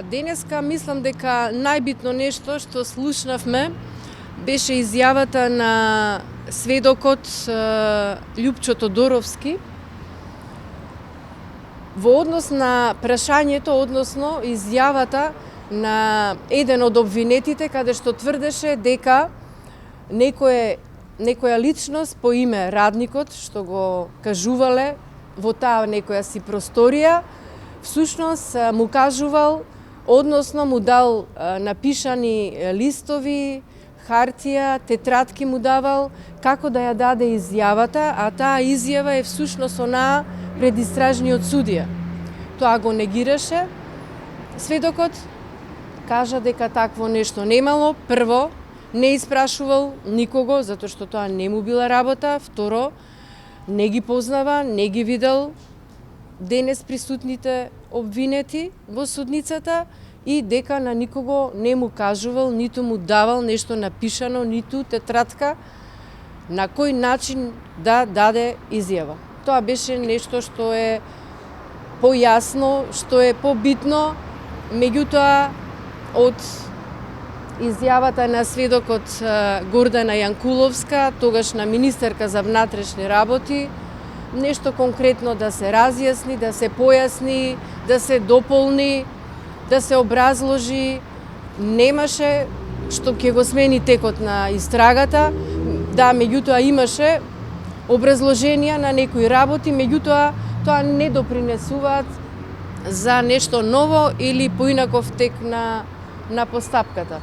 Денеска мислам дека најбитно нешто што слушнавме беше изјавата на сведокот Љупчо Тодоровски во однос на прашањето, односно изјавата на еден од обвинетите, каде што тврдеше дека некоја личност по име Радникот, што го кажувале во таа некоја си просторија, всушност му кажувал, односно му дал напишани листови, хартија, тетрадки му давал, како да ја даде изјавата, а таа изјава е всушност онаа пред истражниот судија. Тоа го негираше. Сведокот кажа дека такво нешто немало. Прво, не испрашувал никого, затоа што тоа не му била работа. Второ, не ги познава, не ги видел денес присутните обвинети во судницата и дека на никого не му кажувал, ниту му давал нешто напишано, ниту тетрадка на кој начин да даде изјава. Тоа беше нешто што е појасно, што е побитно, меѓутоа од изјавата на сведокот Гордана Јанкуловска, тогашна министерка за внатрешни работи, нешто конкретно да се разјасни, да се појасни, да се дополни, да се образложи, немаше што ќе го смени текот на истрагата. Да, меѓутоа имаше образложенија на некои работи, меѓутоа тоа не допринесуваат за нешто ново или поинаков тек на постапката.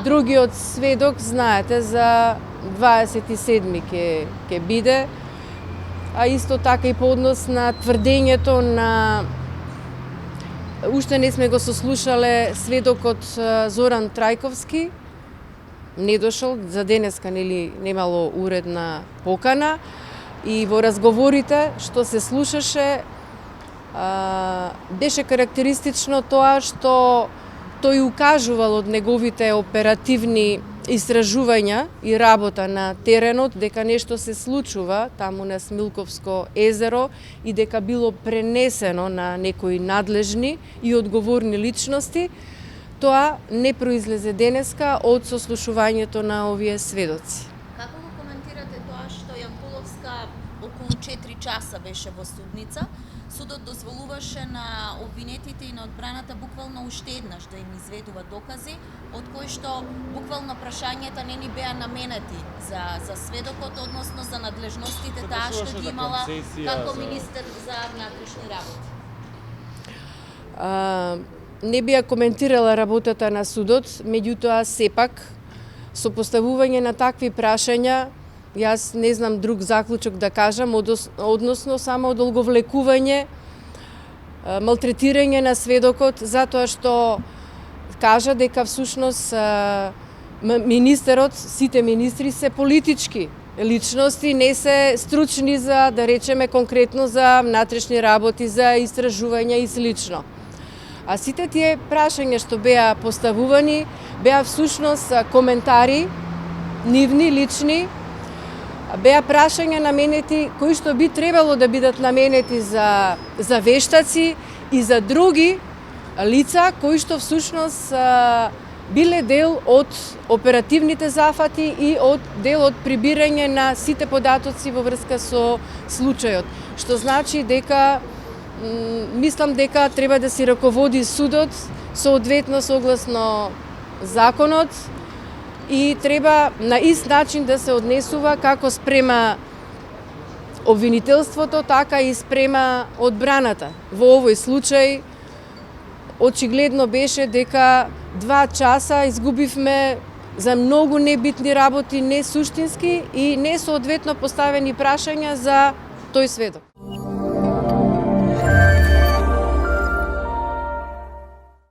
Другиот сведок, знаете, за 27-ми ќе биде, а исто така и по однос на тврдењето на... Уште не сме го сослушале сведокот Зоран Трајковски, не дошол, за денеска немало уредна покана, и во разговорите што се слушаше беше карактеристично тоа што тој укажувал од неговите оперативни истражувања и работа на теренот дека нешто се случува таму на Смилковско езеро и дека било пренесено на некои надлежни и одговорни личности. Тоа не произлезе денеска од сослушувањето на овие сведоци. Како го коментирате тоа што Јанкуловска околу 4 часа беше во судница? Судот дозволуваше на обвинетите и на одбраната буквално уште еднаш да им изведува докази, од кои што буквално прашањата не ни беа наменети за сведокот, односно за надлежностите таа што ги имала како министер за внатрешни работи. Не би ја коментирала работата на судот, меѓутоа сепак со поставување на такви прашања јас не знам друг заклучок да кажам, односно само одолговлекување, малтретирање на сведокот, затоа што кажа дека всушност министерот, сите министри се политички личности, не се стручни за, да речеме конкретно за внатрешни работи, за истражувања и слично. А сите тие прашања што беа поставувани, беа всушност коментари, нивни, лични, беа прашања наменети кои што би требало да бидат наменети за вештаци и за други лица кои што всушност биле дел од оперативните зафати и дел од прибирање на сите податоци во врска со случајот. Што значи дека мислам дека треба да се раководи судот соодветно согласно законот и треба на ист начин да се однесува како спрема обвинителството, така и спрема одбраната. Во овој случај очигледно беше дека 2 часа изгубивме за многу небитни работи, не суштински и не соодветно поставени прашања за тој сведок.